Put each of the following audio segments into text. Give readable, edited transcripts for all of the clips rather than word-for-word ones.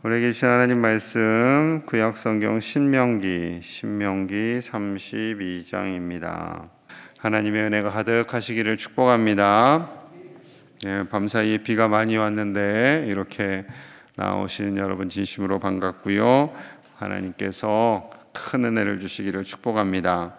우리에게 주신 하나님 말씀 구약성경 신명기 32장입니다. 하나님의 은혜가 가득하시기를 축복합니다. 밤사이에 비가 많이 왔는데 이렇게 나오신 여러분 진심으로 반갑고요. 하나님께서 큰 은혜를 주시기를 축복합니다.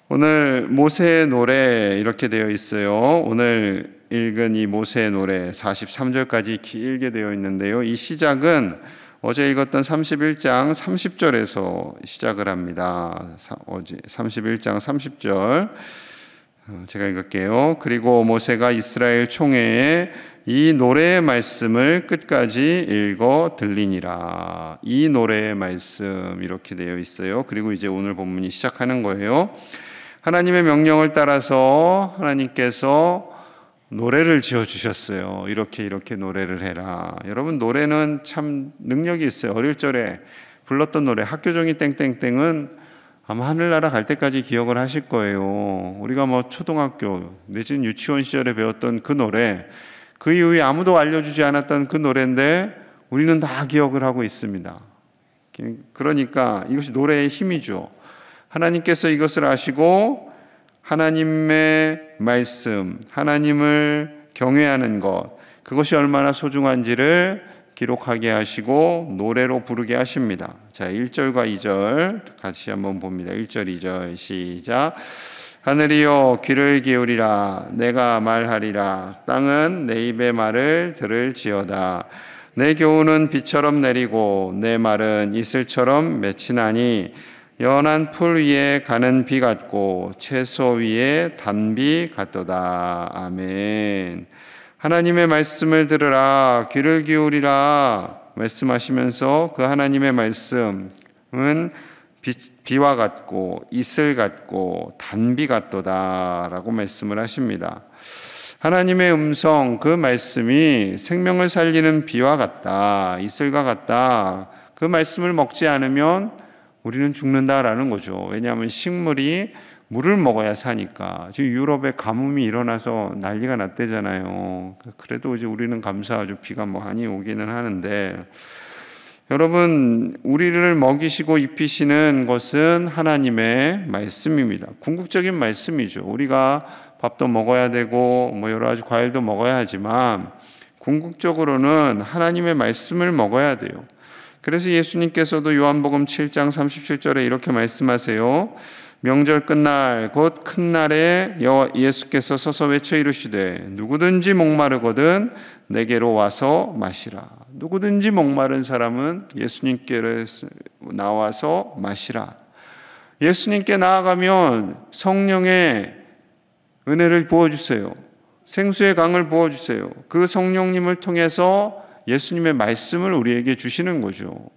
오늘 모세의 노래 이렇게 되어 있어요. 오늘 읽은 이 모세의 노래 43절까지 길게 되어 있는데요. 이 시작은 어제 읽었던 31장 30절에서 시작을 합니다. 어제 31장 30절 제가 읽을게요. 그리고 모세가 이스라엘 총회에 이 노래의 말씀을 끝까지 읽어 들리니라. 이 노래의 말씀 이렇게 되어 있어요. 그리고 이제 오늘 본문이 시작하는 거예요. 하나님의 명령을 따라서 하나님께서 노래를 지어주셨어요. 이렇게 노래를 해라. 여러분, 노래는 참 능력이 있어요. 어릴 적에 불렀던 노래 학교종이 땡땡땡은 아마 하늘나라 갈 때까지 기억을 하실 거예요. 우리가 초등학교 내지는 유치원 시절에 배웠던 그 노래, 그 이후에 아무도 알려주지 않았던 그 노래인데 우리는 다 기억을 하고 있습니다. 그러니까 이것이 노래의 힘이죠. 하나님께서 이것을 아시고 하나님의 말씀, 하나님을 경외하는 것, 그것이 얼마나 소중한지를 기록하게 하시고 노래로 부르게 하십니다. 자, 1절과 2절 같이 한번 봅니다. 1절, 2절 시작. 하늘이여 귀를 기울이라. 내가 말하리라. 땅은 내 입의 말을 들을지어다. 내 교훈은 비처럼 내리고 내 말은 이슬처럼 맺히나니 연한 풀 위에 가는 비 같고 채소 위에 단비 같도다. 아멘. 하나님의 말씀을 들으라. 귀를 기울이라 말씀하시면서 그 하나님의 말씀은 비와 같고 이슬 같고 단비 같도다 라고 말씀을 하십니다. 하나님의 음성, 그 말씀이 생명을 살리는 비와 같다, 이슬과 같다. 그 말씀을 먹지 않으면 우리는 죽는다라는 거죠. 왜냐하면 식물이 물을 먹어야 사니까. 지금 유럽에 가뭄이 일어나서 난리가 났대잖아요. 그래도 이제 우리는 감사하죠. 비가 많이 오기는 하는데, 여러분, 우리를 먹이시고 입히시는 것은 하나님의 말씀입니다. 궁극적인 말씀이죠. 우리가 밥도 먹어야 되고 여러 가지 과일도 먹어야 하지만 궁극적으로는 하나님의 말씀을 먹어야 돼요. 그래서 예수님께서도 요한복음 7장 37절에 이렇게 말씀하세요. 명절 끝날 곧 큰 날에 예수께서 서서 외쳐 이르시되 누구든지 목마르거든 내게로 와서 마시라. 누구든지 목마른 사람은 예수님께로 나와서 마시라. 예수님께 나아가면 성령의 은혜를 부어주세요. 생수의 강을 부어주세요. 그 성령님을 통해서 예수님의 말씀을 우리에게 주시는 거죠.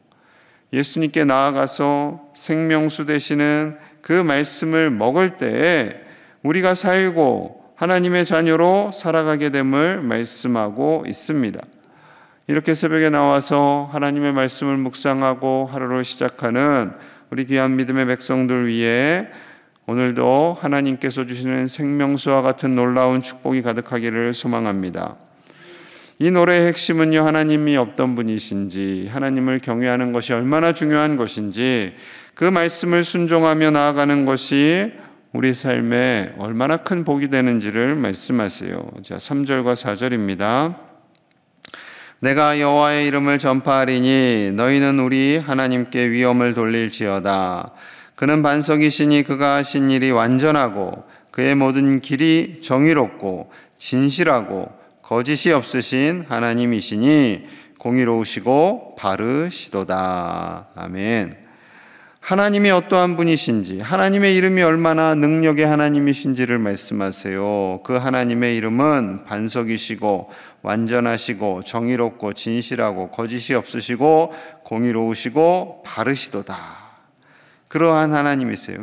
예수님께 나아가서 생명수 되시는 그 말씀을 먹을 때에 우리가 살고 하나님의 자녀로 살아가게 됨을 말씀하고 있습니다. 이렇게 새벽에 나와서 하나님의 말씀을 묵상하고 하루를 시작하는 우리 귀한 믿음의 백성들 위해 오늘도 하나님께서 주시는 생명수와 같은 놀라운 축복이 가득하기를 소망합니다. 이 노래의 핵심은요, 하나님이 어떤 분이신지, 하나님을 경외하는 것이 얼마나 중요한 것인지, 그 말씀을 순종하며 나아가는 것이 우리 삶에 얼마나 큰 복이 되는지를 말씀하세요. 자, 3절과 4절입니다. 내가 여호와의 이름을 전파하리니 너희는 우리 하나님께 위엄을 돌릴지어다. 그는 반석이시니 그가 하신 일이 완전하고 그의 모든 길이 정의롭고 진실하고 거짓이 없으신 하나님이시니 공의로우시고 바르시도다. 아멘. 하나님이 어떠한 분이신지, 하나님의 이름이 얼마나 능력의 하나님이신지를 말씀하세요. 그 하나님의 이름은 반석이시고 완전하시고 정의롭고 진실하고 거짓이 없으시고 공의로우시고 바르시도다. 그러한 하나님이세요.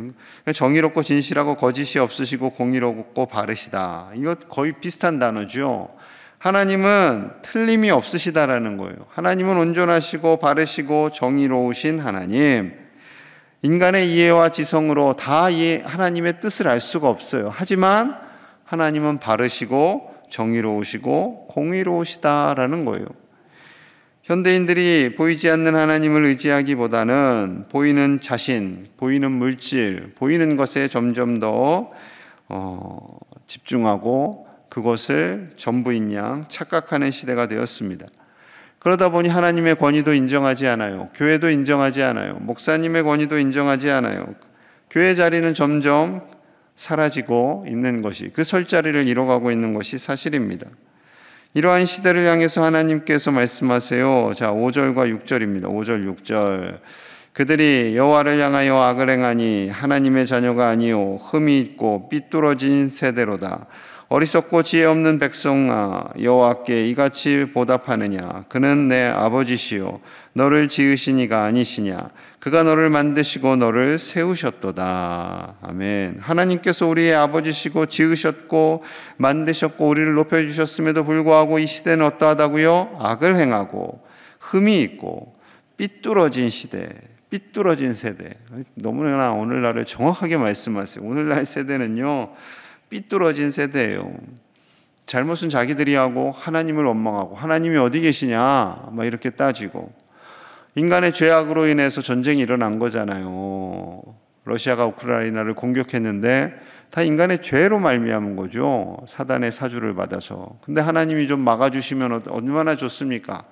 정의롭고 진실하고 거짓이 없으시고 공의롭고 바르시다. 이거 거의 비슷한 단어죠. 하나님은 틀림이 없으시다라는 거예요. 하나님은 온전하시고 바르시고 정의로우신 하나님. 인간의 이해와 지성으로 다 하나님의 뜻을 알 수가 없어요. 하지만 하나님은 바르시고 정의로우시고 공의로우시다라는 거예요. 현대인들이 보이지 않는 하나님을 의지하기보다는 보이는 자신, 보이는 물질, 보이는 것에 점점 더 집중하고 그것을 전부인 양 착각하는 시대가 되었습니다. 그러다 보니 하나님의 권위도 인정하지 않아요. 교회도 인정하지 않아요. 목사님의 권위도 인정하지 않아요. 교회 자리는 점점 사라지고 있는 것이, 그 설 자리를 잃어가고 있는 것이 사실입니다. 이러한 시대를 향해서 하나님께서 말씀하세요. 자, 5절과 6절입니다. 5절, 6절. 그들이 여호와를 향하여 악을 행하니 하나님의 자녀가 아니요 흠이 있고 삐뚤어진 세대로다. 어리석고 지혜 없는 백성아, 여호와께 이같이 보답하느냐? 그는 내 아버지시요 너를 지으신 이가 아니시냐? 그가 너를 만드시고 너를 세우셨도다. 아멘. 하나님께서 우리의 아버지시고 지으셨고 만드셨고 우리를 높여주셨음에도 불구하고 이 시대는 어떠하다고요? 악을 행하고 흠이 있고 삐뚤어진 시대, 삐뚤어진 세대. 너무나 오늘날을 정확하게 말씀하세요. 오늘날 세대는요, 삐뚤어진 세대예요. 잘못은 자기들이 하고 하나님을 원망하고 하나님이 어디 계시냐 막 이렇게 따지고, 인간의 죄악으로 인해서 전쟁이 일어난 거잖아요. 러시아가 우크라이나를 공격했는데 다 인간의 죄로 말미암은 거죠. 사단의 사주를 받아서. 근데 하나님이 좀 막아주시면 얼마나 좋습니까?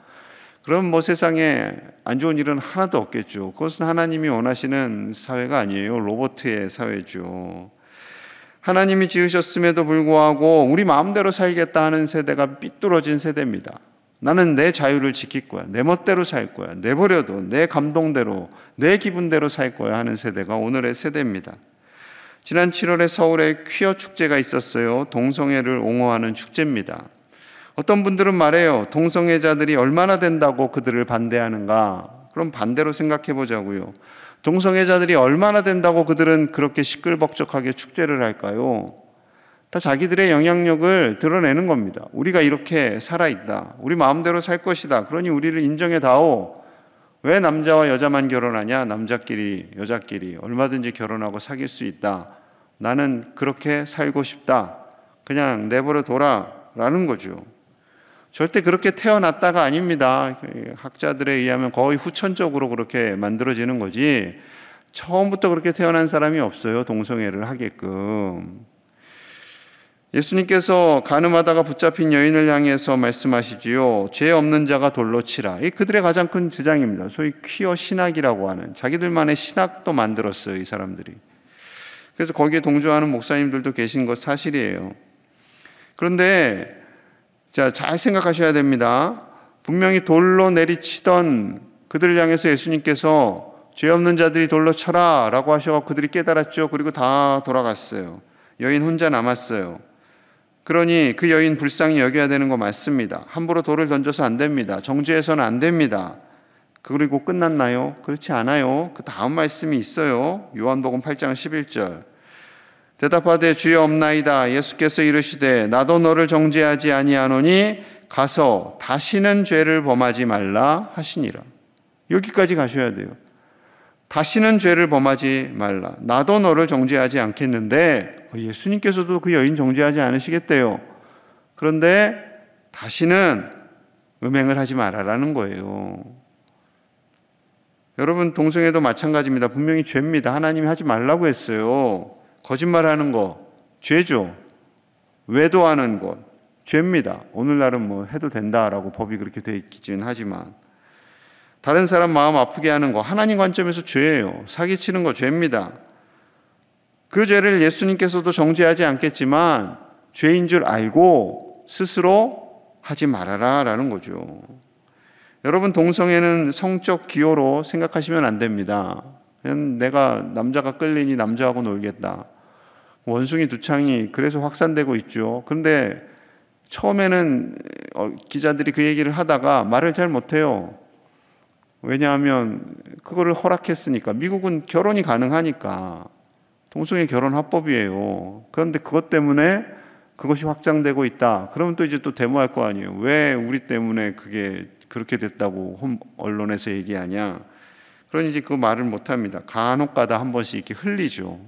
그럼 뭐 세상에 안 좋은 일은 하나도 없겠죠. 그것은 하나님이 원하시는 사회가 아니에요. 로봇의 사회죠. 하나님이 지으셨음에도 불구하고 우리 마음대로 살겠다 하는 세대가 삐뚤어진 세대입니다. 나는 내 자유를 지킬 거야. 내 멋대로 살 거야. 내버려도 내 감동대로, 내 기분대로 살 거야 하는 세대가 오늘의 세대입니다. 지난 7월에 서울에 퀴어 축제가 있었어요. 동성애를 옹호하는 축제입니다. 어떤 분들은 말해요. 동성애자들이 얼마나 된다고 그들을 반대하는가? 그럼 반대로 생각해 보자고요. 동성애자들이 얼마나 된다고 그들은 그렇게 시끌벅적하게 축제를 할까요? 다 자기들의 영향력을 드러내는 겁니다. 우리가 이렇게 살아있다. 우리 마음대로 살 것이다. 그러니 우리를 인정해 다오. 왜 남자와 여자만 결혼하냐? 남자끼리, 여자끼리 얼마든지 결혼하고 사귈 수 있다. 나는 그렇게 살고 싶다. 그냥 내버려 둬라 라는 거죠. 절대 그렇게 태어났다가 아닙니다. 학자들에 의하면 거의 후천적으로 그렇게 만들어지는 거지, 처음부터 그렇게 태어난 사람이 없어요. 동성애를 하게끔. 예수님께서 가늠하다가 붙잡힌 여인을 향해서 말씀하시지요. 죄 없는 자가 돌로 치라. 이 그들의 가장 큰 주장입니다. 소위 퀴어 신학이라고 하는, 자기들만의 신학도 만들었어요, 이 사람들이. 그래서 거기에 동조하는 목사님들도 계신 것 사실이에요. 그런데 자, 잘 생각하셔야 됩니다. 분명히 돌로 내리치던 그들을 향해서 예수님께서 죄 없는 자들이 돌로 쳐라 라고 하셔서 그들이 깨달았죠. 그리고 다 돌아갔어요. 여인 혼자 남았어요. 그러니 그 여인 불쌍히 여겨야 되는 거 맞습니다. 함부로 돌을 던져서 안 됩니다. 정죄해서는 안 됩니다. 그리고 끝났나요? 그렇지 않아요. 그 다음 말씀이 있어요. 요한복음 8장 11절. 대답하되 주여 없나이다. 예수께서 이르시되 나도 너를 정죄하지 아니하노니 가서 다시는 죄를 범하지 말라 하시니라. 여기까지 가셔야 돼요. 다시는 죄를 범하지 말라. 나도 너를 정죄하지 않겠는데, 예수님께서도 그 여인 정죄하지 않으시겠대요. 그런데 다시는 음행을 하지 말아라는 거예요. 여러분, 동성애도 마찬가지입니다. 분명히 죄입니다. 하나님이 하지 말라고 했어요. 거짓말하는 거 죄죠. 외도하는 것 죄입니다. 오늘날은 뭐 해도 된다라고 법이 그렇게 되어 있긴 하지만, 다른 사람 마음 아프게 하는 거 하나님 관점에서 죄예요. 사기치는 거 죄입니다. 그 죄를 예수님께서도 정죄하지 않겠지만 죄인 줄 알고 스스로 하지 말아라 라는 거죠. 여러분, 동성애는 성적 기호로 생각하시면 안 됩니다. 내가 남자가 끌리니 남자하고 놀겠다. 원숭이 두창이 그래서 확산되고 있죠. 그런데 처음에는 기자들이 그 얘기를 하다가 말을 잘 못해요. 왜냐하면 그거를 허락했으니까. 미국은 결혼이 가능하니까. 동성애 결혼 합법이에요. 그런데 그것 때문에 그것이 확장되고 있다. 그러면 또 이제 또 데모할 거 아니에요. 왜 우리 때문에 그게 그렇게 됐다고 언론에서 얘기하냐. 그러니 이제 그 말을 못합니다. 간혹가다 한 번씩 이렇게 흘리죠.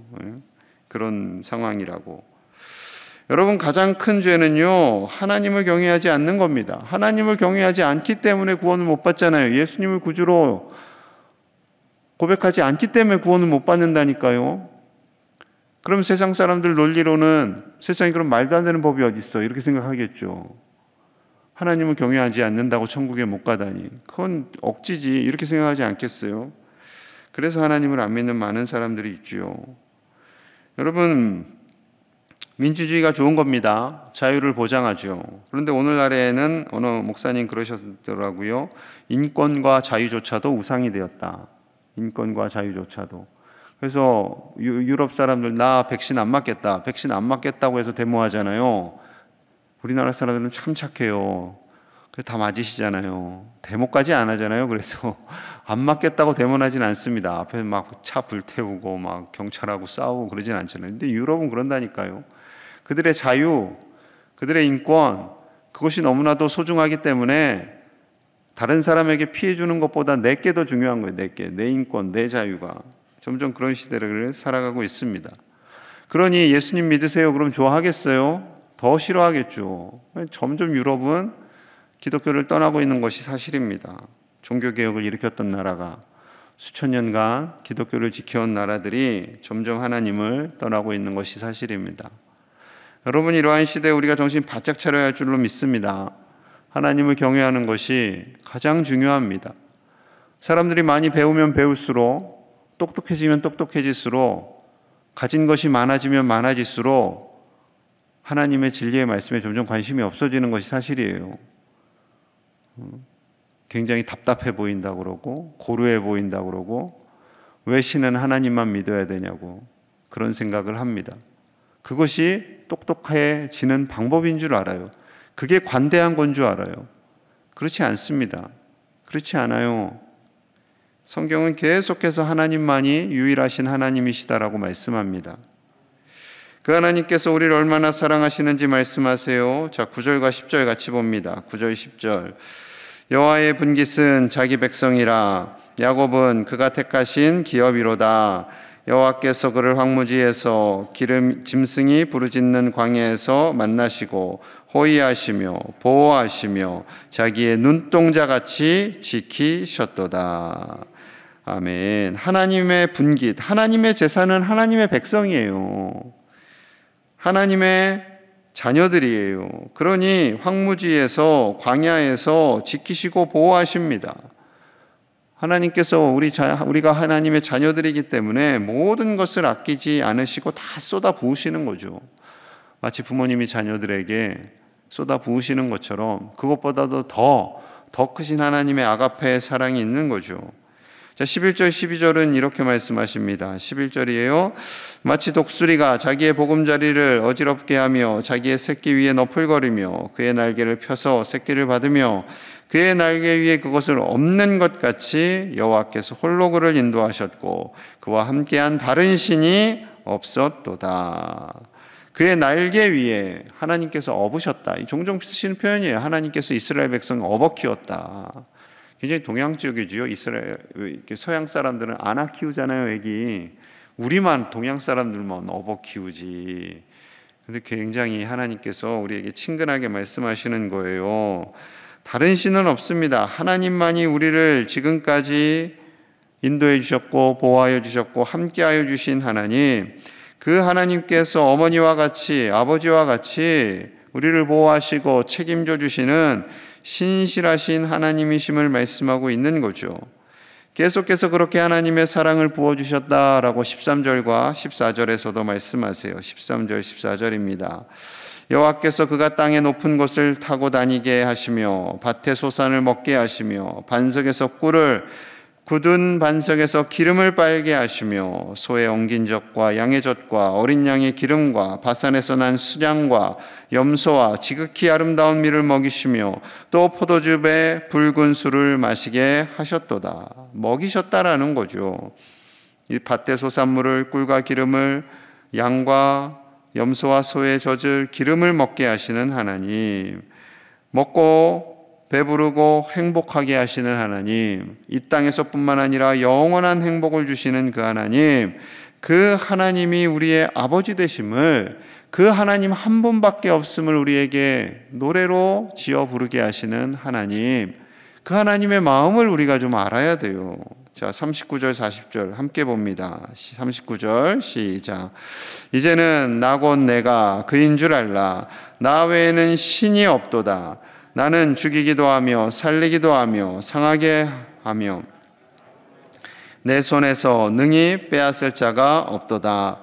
그런 상황이라고. 여러분, 가장 큰 죄는요, 하나님을 경외하지 않는 겁니다. 하나님을 경외하지 않기 때문에 구원을 못 받잖아요. 예수님을 구주로 고백하지 않기 때문에 구원을 못 받는다니까요. 그럼 세상 사람들 논리로는 세상에 그런 말도 안 되는 법이 어디 있어, 이렇게 생각하겠죠. 하나님을 경외하지 않는다고 천국에 못 가다니, 그건 억지지, 이렇게 생각하지 않겠어요? 그래서 하나님을 안 믿는 많은 사람들이 있죠. 여러분, 민주주의가 좋은 겁니다. 자유를 보장하죠. 그런데 오늘날에는 어느 목사님 그러셨더라고요. 인권과 자유조차도 우상이 되었다. 인권과 자유조차도. 그래서 유럽 사람들, 나 백신 안 맞겠다, 백신 안 맞겠다고 해서 데모하잖아요. 우리나라 사람들은 참 착해요. 그래서 다 맞으시잖아요. 데모까지 안 하잖아요. 그래서 안 맞겠다고 데모는 하진 않습니다. 앞에 막 차 불태우고 막 경찰하고 싸우고 그러진 않잖아요. 근데 유럽은 그런다니까요. 그들의 자유, 그들의 인권, 그것이 너무나도 소중하기 때문에 다른 사람에게 피해 주는 것보다 내게 더 중요한 거예요. 내 인권, 내 자유가. 점점 그런 시대를 살아가고 있습니다. 그러니 예수님 믿으세요, 그럼 좋아하겠어요? 더 싫어하겠죠. 점점 유럽은 기독교를 떠나고 있는 것이 사실입니다. 종교개혁을 일으켰던 나라가, 수천 년간 기독교를 지켜온 나라들이 점점 하나님을 떠나고 있는 것이 사실입니다. 여러분, 이러한 시대에 우리가 정신 바짝 차려야 할 줄로 믿습니다. 하나님을 경외하는 것이 가장 중요합니다. 사람들이 많이 배우면 배울수록, 똑똑해지면 똑똑해질수록, 가진 것이 많아지면 많아질수록 하나님의 진리의 말씀에 점점 관심이 없어지는 것이 사실이에요. 굉장히 답답해 보인다고 그러고, 고루해 보인다고 그러고, 왜 신은 하나님만 믿어야 되냐고 그런 생각을 합니다. 그것이 똑똑해지는 방법인 줄 알아요. 그게 관대한 건 줄 알아요. 그렇지 않습니다. 그렇지 않아요. 성경은 계속해서 하나님만이 유일하신 하나님이시다라고 말씀합니다. 그 하나님께서 우리를 얼마나 사랑하시는지 말씀하세요. 자, 9절과 10절 같이 봅니다. 9절 10절. 여호와의 분깃은 자기 백성이라, 야곱은 그가 택하신 기업이로다. 여호와께서 그를 황무지에서 짐승이 부르짖는 광야에서 만나시고 호위하시며 보호하시며 자기의 눈동자같이 지키셨도다. 아멘. 하나님의 분깃, 하나님의 제사는 하나님의 백성이에요. 하나님의 자녀들이에요. 그러니 황무지에서, 광야에서 지키시고 보호하십니다. 하나님께서 우리가 하나님의 자녀들이기 때문에 모든 것을 아끼지 않으시고 다 쏟아 부으시는 거죠. 마치 부모님이 자녀들에게 쏟아 부으시는 것처럼 그것보다도 더 크신 하나님의 아가페의 사랑이 있는 거죠. 자, 11절 12절은 이렇게 말씀하십니다. 11절이에요. 마치 독수리가 자기의 보금자리를 어지럽게 하며 자기의 새끼 위에 너풀거리며 그의 날개를 펴서 새끼를 받으며 그의 날개 위에 그것을 엎는 것 같이 여호와께서 홀로 그를 인도하셨고 그와 함께한 다른 신이 없었도다. 그의 날개 위에 하나님께서 업으셨다. 종종 쓰시는 표현이에요. 하나님께서 이스라엘 백성을 업어 키웠다. 굉장히 동양적이지요. 이스라엘, 서양 사람들은 안아 키우잖아요, 애기. 우리만 동양 사람들만 업어 키우지. 근데 굉장히 하나님께서 우리에게 친근하게 말씀하시는 거예요. 다른 신은 없습니다. 하나님만이 우리를 지금까지 인도해 주셨고 보호하여 주셨고 함께하여 주신 하나님, 그 하나님께서 어머니와 같이, 아버지와 같이 우리를 보호하시고 책임져 주시는 신실하신 하나님이심을 말씀하고 있는 거죠. 계속해서 그렇게 하나님의 사랑을 부어주셨다라고 13절과 14절에서도 말씀하세요. 13절 14절입니다. 여호와께서 그가 땅의 높은 곳을 타고 다니게 하시며 밭의 소산을 먹게 하시며 반석에서 꿀을, 굳은 반석에서 기름을 빨게 하시며 소의 엉긴 젖과 양의 젖과 어린 양의 기름과 바산에서 난 수량과 염소와 지극히 아름다운 밀을 먹이시며 또 포도즙에 붉은 술을 마시게 하셨도다. 먹이셨다라는 거죠. 이 밭의 소산물을, 꿀과 기름을, 양과 염소와 소의 젖을, 기름을 먹게 하시는 하나님, 먹고 배부르고 행복하게 하시는 하나님, 이 땅에서뿐만 아니라 영원한 행복을 주시는 그 하나님, 그 하나님이 우리의 아버지 되심을, 그 하나님 한 분밖에 없음을 우리에게 노래로 지어 부르게 하시는 하나님, 그 하나님의 마음을 우리가 좀 알아야 돼요. 자, 39절 40절 함께 봅니다. 39절 시작. 이제는 나 곧 내가 그인 줄 알라. 나 외에는 신이 없도다. 나는 죽이기도 하며 살리기도 하며 상하게 하며 내 손에서 능히 빼앗을 자가 없도다.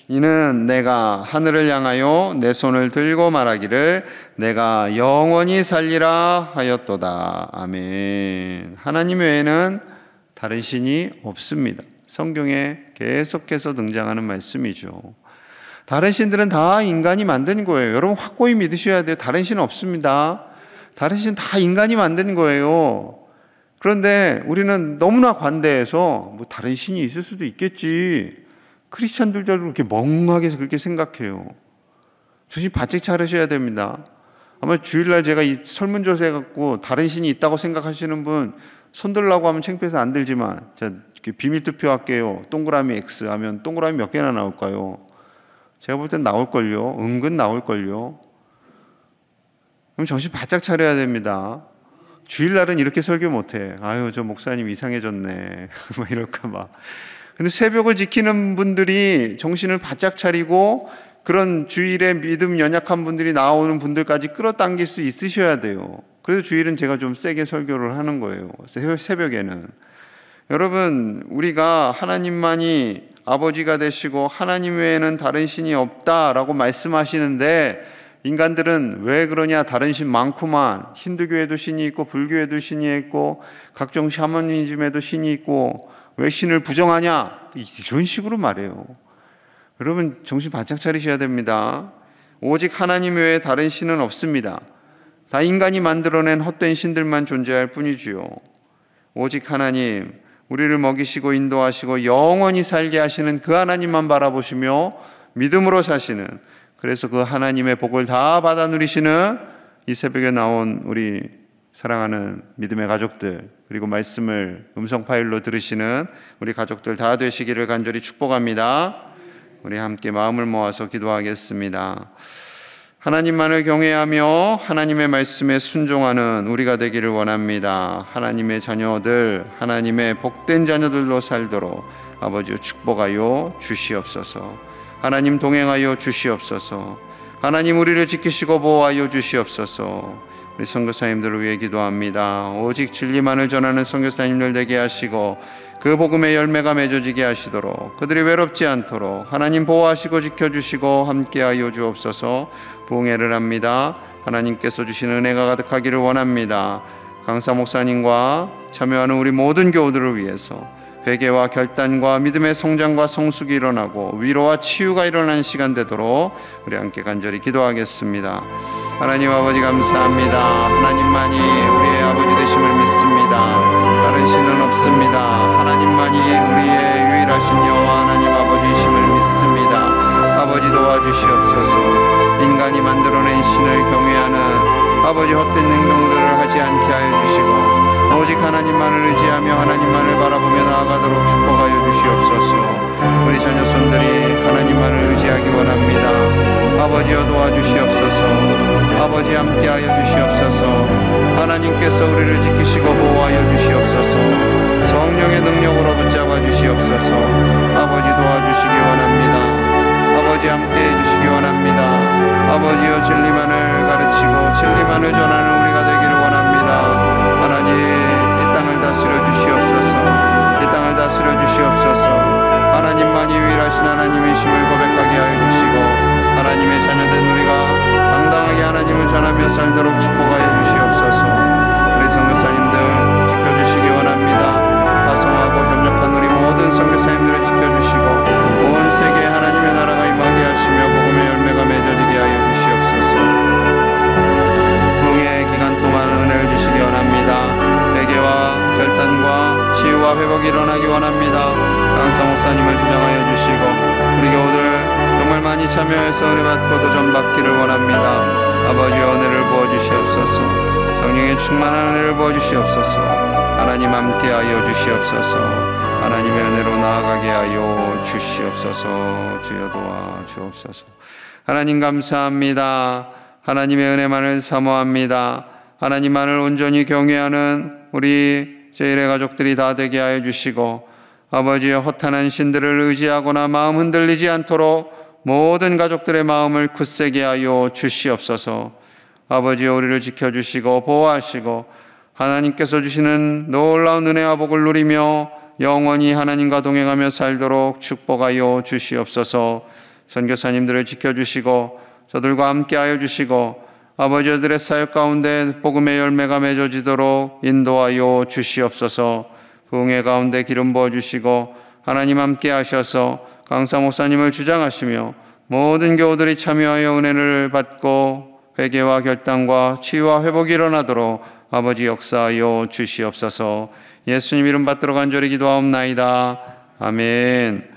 이는 내가 하늘을 향하여 내 손을 들고 말하기를 내가 영원히 살리라 하였도다. 아멘. 하나님 외에는 다른 신이 없습니다. 성경에 계속해서 등장하는 말씀이죠. 다른 신들은 다 인간이 만든 거예요. 여러분 확고히 믿으셔야 돼요. 다른 신은 없습니다. 다른 신은 다 인간이 만든 거예요. 그런데 우리는 너무나 관대해서 뭐 다른 신이 있을 수도 있겠지. 크리스찬들도 그렇게 멍하게 그렇게 생각해요. 정신 바짝 차리셔야 됩니다. 아마 주일날 제가 이 설문조사 해갖고 다른 신이 있다고 생각하시는 분 손들라고 하면 창피해서 안 들지만 제가 비밀 투표할게요. 동그라미 X 하면 동그라미 몇 개나 나올까요? 제가 볼 땐 나올걸요. 은근 나올걸요. 그럼 정신 바짝 차려야 됩니다. 주일날은 이렇게 설교 못해. 아유, 저 목사님 이상해졌네. 막 이럴까 봐. 근데 새벽을 지키는 분들이 정신을 바짝 차리고 그런 주일에 믿음 연약한 분들이 나오는 분들까지 끌어당길 수 있으셔야 돼요. 그래서 주일은 제가 좀 세게 설교를 하는 거예요. 새벽에는. 여러분, 우리가 하나님만이 아버지가 되시고 하나님 외에는 다른 신이 없다라고 말씀하시는데 인간들은 왜 그러냐? 다른 신 많구만. 힌두교에도 신이 있고 불교에도 신이 있고 각종 샤머니즘에도 신이 있고 왜 신을 부정하냐? 이런 식으로 말해요. 여러분 정신 바짝 차리셔야 됩니다. 오직 하나님 외에 다른 신은 없습니다. 다 인간이 만들어낸 헛된 신들만 존재할 뿐이지요. 오직 하나님, 우리를 먹이시고 인도하시고 영원히 살게 하시는 그 하나님만 바라보시며 믿음으로 사시는, 그래서 그 하나님의 복을 다 받아 누리시는 이 새벽에 나온 우리 사랑하는 믿음의 가족들, 그리고 말씀을 음성 파일로 들으시는 우리 가족들 다 되시기를 간절히 축복합니다. 우리 함께 마음을 모아서 기도하겠습니다. 하나님만을 경외하며 하나님의 말씀에 순종하는 우리가 되기를 원합니다. 하나님의 자녀들, 하나님의 복된 자녀들로 살도록 아버지여 축복하여 주시옵소서. 하나님 동행하여 주시옵소서. 하나님 우리를 지키시고 보호하여 주시옵소서. 우리 선교사님들을 위해 기도합니다. 오직 진리만을 전하는 선교사님들 되게 하시고 그 복음의 열매가 맺어지게 하시도록, 그들이 외롭지 않도록 하나님 보호하시고 지켜주시고 함께하여 주옵소서. 부흥회를 합니다. 하나님께서 주신 은혜가 가득하기를 원합니다. 강사 목사님과 참여하는 우리 모든 교우들을 위해서 회개와 결단과 믿음의 성장과 성숙이 일어나고 위로와 치유가 일어나는 시간 되도록 우리 함께 간절히 기도하겠습니다. 하나님 아버지 감사합니다. 하나님만이 우리의 아버지 되심을 믿습니다. 다른 신은 없습니다. 하나님만이 우리의 유일하신 여호와 하나님 아버지이심을 믿습니다. 아버지 도와주시옵소서. 인간이 만들어낸 신을 경외하는 아버지 헛된 행동들을 하지 않게 하여 주시고 오직 하나님만을 의지하며 하나님만을 바라보며 나아가도록 축복하여 주시옵소서. 우리 자녀손들이 하나님만을 의지하기 원합니다. 아버지여 도와주시옵소서. 아버지 함께하여 주시옵소서. 하나님께서 우리를 지키시고 보호하여 주시옵소서. 성령의 능력으로 붙잡아 주시옵소서. 아버지 도와주시기 원합니다. 아버지 함께해 주시기 원합니다. 아버지여 진리만을 가르치고 진리만을 전하는 우리가 되기를 원합니다. 하나님 이 땅을 다스려 주시옵소서. 이 땅을 다스려 주시옵소서. 하나님만이 유일하신 하나님이심을 고백하게 하여 주시고 하나님의 자녀된 우리가 당당하게 하나님을 전하며 살도록 축복하여 주시옵소서. 우리 선교사님들 지켜주시기 원합니다. 가성하고 협력한 우리 모든 선교사님들을 지켜주시고 온 세계에 하나님의 나라가 임하게 하시며 복음의 열매가 맺어지게 하여 주시옵소서. 부흥의 기간 동안 은혜를 주시기 원합니다. 회개와 결단과 치유와 회복이 일어나기 원합니다. 강사 목사님을 주장하여 주시고 우리 교우들 정말 많이 참여해서 은혜 받고 도전 받기를 원합니다. 아버지의 은혜를 부어주시옵소서. 성령의 충만한 은혜를 부어주시옵소서. 하나님 함께하여 주시옵소서. 하나님의 은혜로 나아가게 하여 주시옵소서. 주여 도와 주옵소서. 하나님 감사합니다. 하나님의 은혜만을 사모합니다. 하나님만을 온전히 경외하는 우리 제1의 가족들이 다 되게 하여 주시고, 아버지의 허탄한 신들을 의지하거나 마음 흔들리지 않도록 모든 가족들의 마음을 굳세게 하여 주시옵소서. 아버지여, 우리를 지켜주시고 보호하시고 하나님께서 주시는 놀라운 은혜와 복을 누리며 영원히 하나님과 동행하며 살도록 축복하여 주시옵소서. 선교사님들을 지켜주시고 저들과 함께하여 주시고 아버지들의 사역 가운데 복음의 열매가 맺어지도록 인도하여 주시옵소서. 부흥의 가운데 기름 부어주시고 하나님 함께 하셔서 강사 목사님을 주장하시며 모든 교우들이 참여하여 은혜를 받고 회개와 결단과 치유와 회복이 일어나도록 아버지 역사하여 주시옵소서. 예수님 이름 받들어 간절히 기도하옵나이다. 아멘.